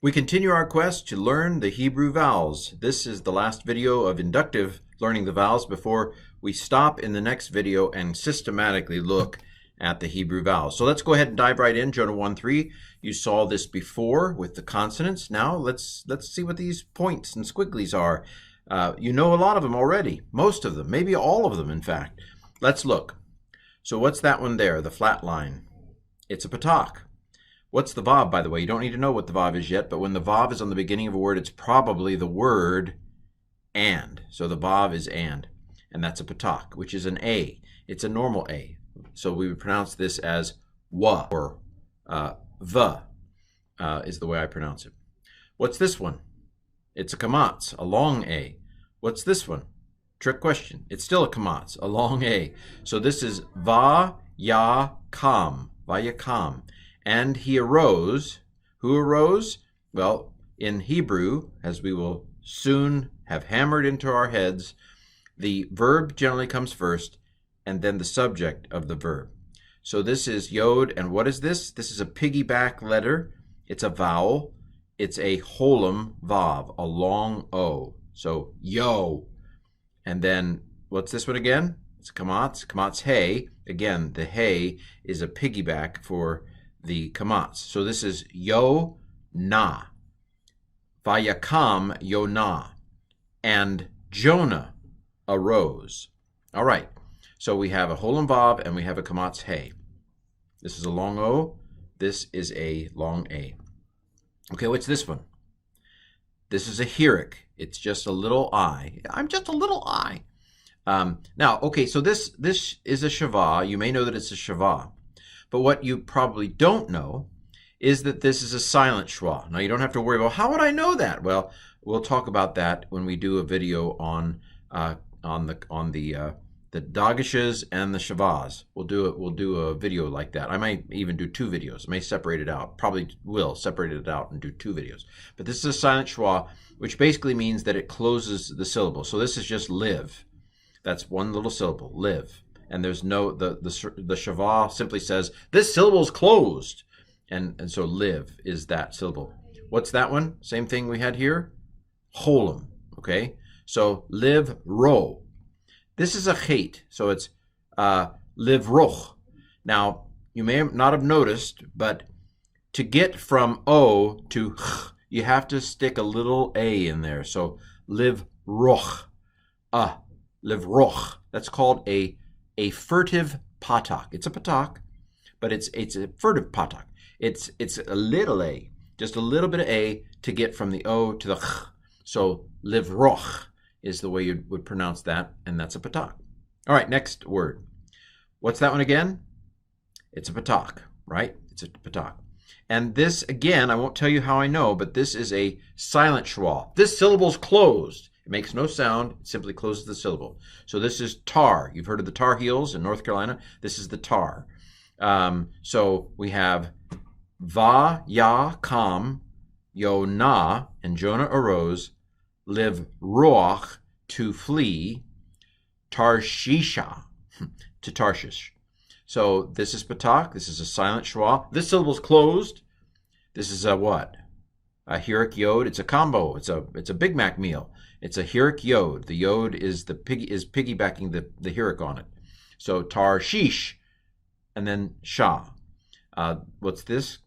We continue our quest to learn the Hebrew vowels. This is the last video of inductive learning the vowels before we stop in the next video and systematically look at the Hebrew vowels. So let's go ahead and dive right in. Jonah 1:3. You saw this before with the consonants. Now let's see what these points and squigglies are. You know a lot of them already, most of them, maybe all of them in fact. Let's look. So what's that one there, the flat line? It's a patak. What's the vav, by the way? You don't need to know what the vav is yet, but when the vav is on the beginning of a word, it's probably the word and. So the vav is and that's a patak, which is an A. It's a normal A. So we would pronounce this as wa, or the is the way I pronounce it. What's this one? It's a kamatz, a long A. What's this one? Trick question. It's still a kamatz, a long A. So this is va ya kam, vayakam. And he arose. Who arose? Well, in Hebrew, as we will soon have hammered into our heads, the verb generally comes first, and then the subject of the verb. So this is yod, and what is this? This is a piggyback letter. It's a vowel. It's a holum vav, a long O. So yo. And then what's this one again? It's kamatz. Kamatz hey. Again, the hey is a piggyback for the kamatz. So this is yo na. Vayakam Yonah. And Jonah arose. All right. So we have a holum vav and we have a kamatz hey. This is a long O. This is a long A. Okay, what's this one? This is a hirik. It's just a little I. I'm just a little I. Now, okay, so this is a shavah. You may know that it's a shavah. But what you probably don't know is that this is a silent schwa. Now, you don't have to worry about, how would I know that? Well, we'll talk about that when we do a video on the dagashes and the shavahs. We'll do a video like that. I might even do two videos. I may separate it out. Probably will separate it out and do two videos. But this is a silent schwa, which basically means that it closes the syllable. So this is just live. That's one little syllable, live. And there's no, the shavah simply says, this syllable is closed. And so live is that syllable. What's that one? Same thing we had here. Holum, okay? So live ro. This is a chet, so it's live roch. Now, you may not have noticed, but to get from O to ch, you have to stick a little A in there. So live roch. Live roch. That's called a furtive patak. It's a patak, but it's a furtive patak. It's a little A, just a little bit of A to get from the O to the ch. So live roch is the way you would pronounce that, and that's a patak. All right, next word. What's that one again? It's a patak, right? It's a patak. And this, again, I won't tell you how I know, but this is a silent schwa. This syllable's closed. It makes no sound. It simply closes the syllable. So this is tar. You've heard of the Tar Heels in North Carolina. This is the tar. So we have va ya kam Yonah, and Jonah arose, live roach, to flee, Tarshisha, to Tarshish. So this is patak. This is a silent schwa. This syllable's closed. This is a what? A hirik yod. It's a combo. It's a Big Mac meal. It's a hirik yod. The yod is piggybacking the hirik on it. So Tarshish, and then shah. What's this?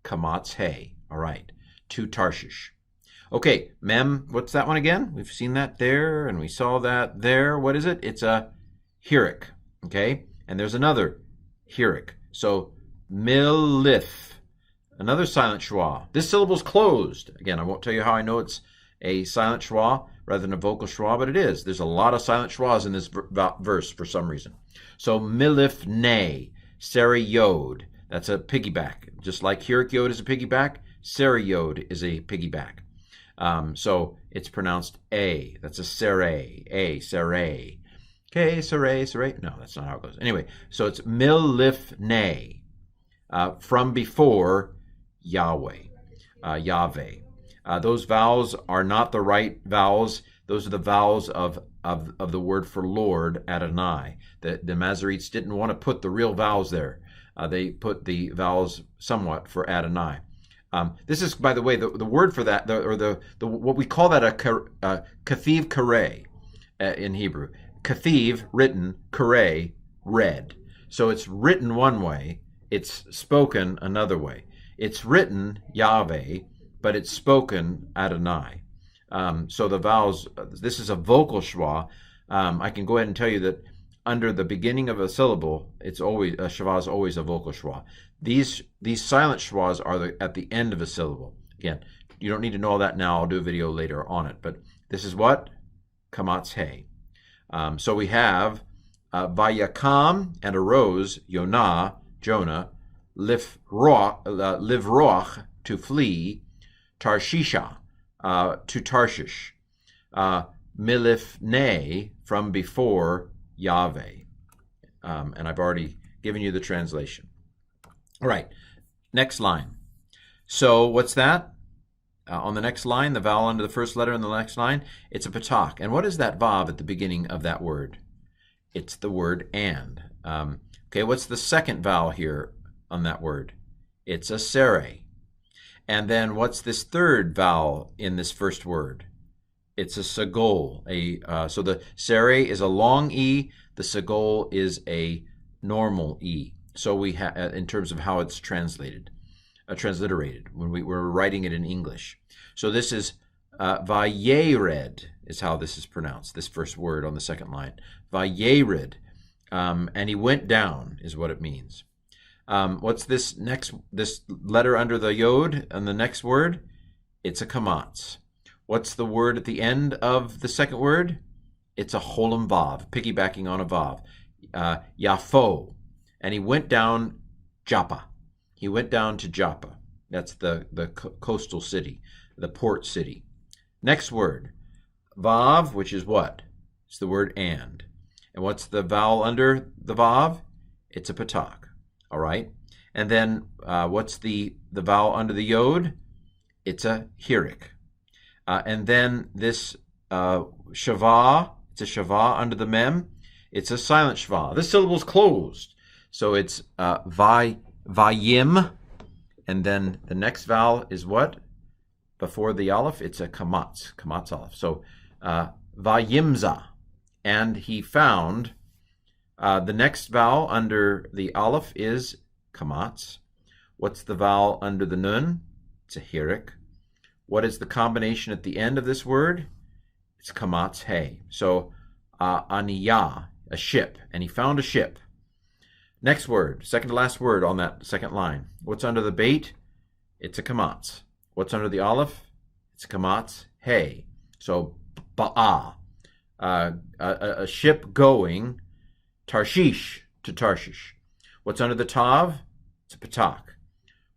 Kamatz hey. All right. To Tarshish. Okay, mem, what's that one again? We've seen that there, and we saw that there. What is it? It's a hirik, okay? And there's another hirik. So, milif, another silent schwa. This syllable's closed. Again, I won't tell you how I know it's a silent schwa rather than a vocal schwa, but it is. There's a lot of silent schwas in this verse for some reason. So, milif ne, seri yod. That's a piggyback. Just like hirik yod is a piggyback, seri yod is a piggyback. So it's pronounced A. That's a sere. A, sere. Okay, sere. No, that's not how it goes. Anyway, so it's milifne, from before Yahweh, Yahweh. Those vowels are not the right vowels. Those are the vowels of the word for Lord, Adonai. The Masoretes didn't want to put the real vowels there. They put the vowels somewhat for Adonai. This is, by the way, the word for that, the what we call that a kathiv kareh in Hebrew. Kathiv, written, kareh, read. So it's written one way, it's spoken another way. It's written Yahweh, but it's spoken Adonai. So the vowels, this is a vocal schwa. I can go ahead and tell you that under the beginning of a syllable, it's always a schwa is always a vocal schwa. These silent schwas are at the end of a syllable. Again, you don't need to know all that now. I'll do a video later on it. But this is what? Kamatz He. So we have Vayakam and arose, Jonah, Livroch, to flee, Tarshisha, to Tarshish, Milifne, from before Yahweh. And I've already given you the translation. All right, next line. So what's that? On the next line, the vowel under the first letter in the next line, it's a patak. And what is that vav at the beginning of that word? It's the word and. Okay, what's the second vowel here on that word? It's a sere. And then what's this third vowel in this first word? It's a sagol. So the sere is a long E, the sagol is a normal E. So we have, in terms of how it's transliterated when we're writing it in English. So this is vayered is how this is pronounced, this first word on the second line. Vayered, and he went down is what it means. What's this letter under the yod on the next word? It's a kamatz. What's the word at the end of the second word? It's a cholam vav, piggybacking on a vav. Yafo. And he went down Joppa. He went down to Joppa. That's the coastal city, the port city. Next word, vav, which is what? It's the word and. And what's the vowel under the vav? It's a patak. All right. And then what's the vowel under the yod? It's a hirik. And then this shava, it's a shava under the mem. It's a silent shva. This syllable is closed. So it's vayim, and then the next vowel is what? Before the aleph, it's a kamatz aleph. So vayimza, and he found the next vowel under the aleph is kamatz. What's the vowel under the nun? It's a hirik. What is the combination at the end of this word? It's kamatz he. So aniyah, a ship, and he found a ship. Next word, second to last word on that second line. What's under the bait? It's a kamatz. What's under the aleph? It's a kamatz he. So ba'ah, a ship going Tarshish to Tarshish. What's under the tav? It's a patak.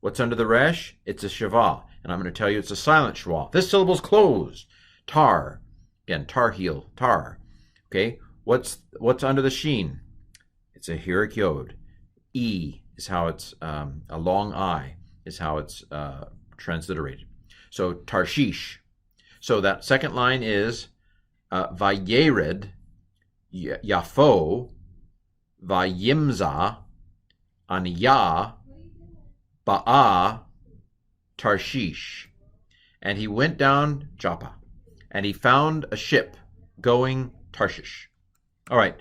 What's under the resh? It's a shava. And I'm going to tell you it's a silent shwa. This syllable's closed. Tar. Again, tar heel, tar. Okay. What's under the sheen? It's a hirik yod. E is how it's, a long I is how it's transliterated. So Tarshish. So that second line is Vayered, Yafo, Vayimza, Aniyah, Ba'ah, Tarshish. And he went down Joppa, and he found a ship going Tarshish. All right.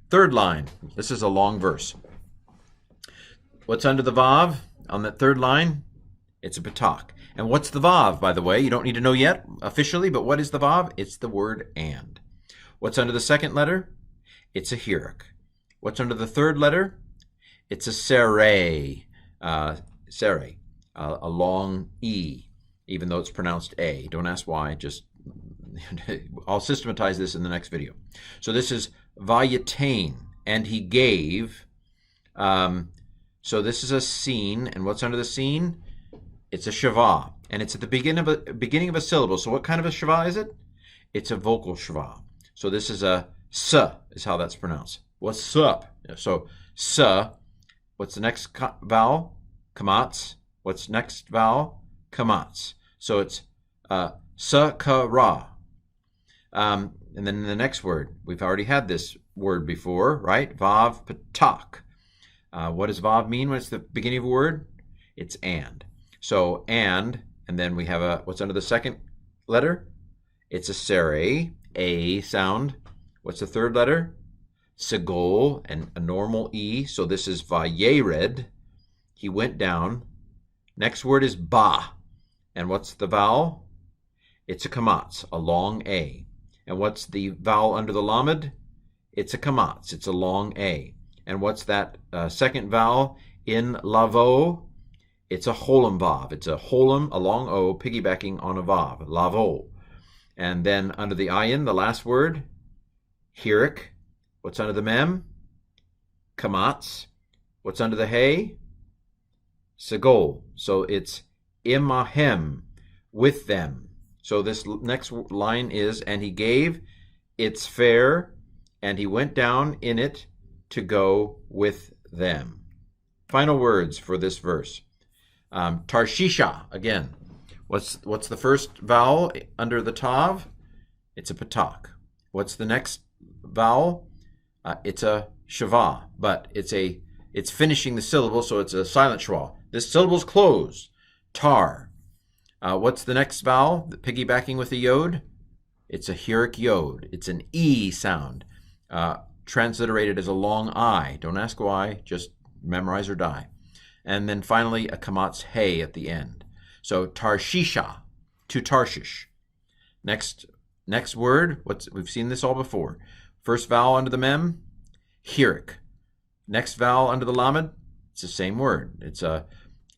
Third line. This is a long verse. What's under the vav on that third line? It's a patak. And what's the vav, by the way? You don't need to know yet officially, but what is the vav? It's the word and. What's under the second letter? It's a hirik. What's under the third letter? It's a sere. A long E, even though it's pronounced A. Don't ask why, just I'll systematize this in the next video. So this is vayatain, and he gave. So this is a scene, and what's under the scene? It's a shava, and it's at the beginning of a syllable. So what kind of a shava is it? It's a vocal shava. So this is a s, is how that's pronounced. What's up? So s. What's the next vowel? Kamatz. What's next vowel? Kamatz. So it's sakara. And then the next word, we've already had this word before, right? Vav patak. What does vav mean when it's the beginning of a word? It's and. So and then we have a, what's under the second letter? It's a sere, a sound. What's the third letter? Segol, and a normal E. So this is vayered. He went down. Next word is ba. And what's the vowel? It's a kamatz, a long A. And what's the vowel under the lamed? It's a kamatz, it's a long A. And what's that second vowel in lavo? It's a holem vav. It's a holem, a long O, piggybacking on a vav, lavo. And then under the ayin, the last word, hirik. What's under the mem? Kamatz. What's under the hay? Segol. So it's imahem, with them. So this next line is, and he gave its fare, and he went down in it to go with them. Final words for this verse. Tarshisha, again. What's the first vowel under the tav? It's a patak. What's the next vowel? It's a shava, but it's finishing the syllable, so it's a silent schwa. This syllable's closed. Tar. What's the next vowel? Piggybacking with the yod? It's a hirik yod. It's an E sound, transliterated as a long I. Don't ask why, just memorize or die. And then finally, a kamatz hey at the end. So Tarshisha, to Tarshish. Next word, we've seen this all before. First vowel under the mem, hirik. Next vowel under the lamed, it's the same word. It's a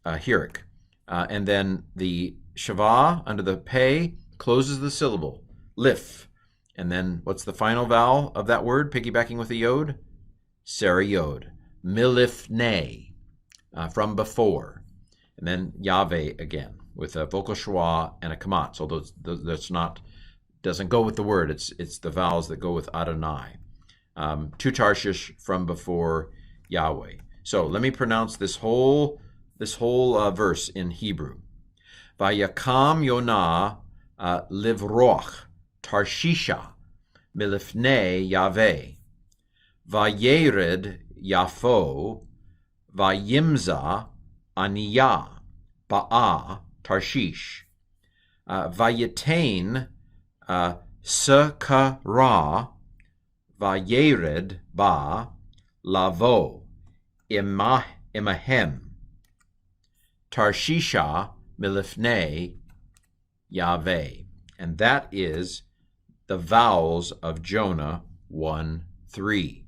hirik. And then the shava under the pei closes the syllable, lif. And then what's the final vowel of that word, piggybacking with a yod? Seri yod. Milifne, from before. And then Yahweh again, with a vocal schwa and a kamatz, although that's not, doesn't go with the word. It's the vowels that go with Adonai. To Tarshish, from before Yahweh. So let me pronounce this whole verse in Hebrew. Vayakam Yonah livroch Tarshisha milifnei Yahweh. Vayered Yafo vayimza aniyah ba'a Tarshish. Vayetain sekara vayered ba lavo imahem. Tarshisha milifnei Yahweh. And that is the vowels of Jonah 1:3.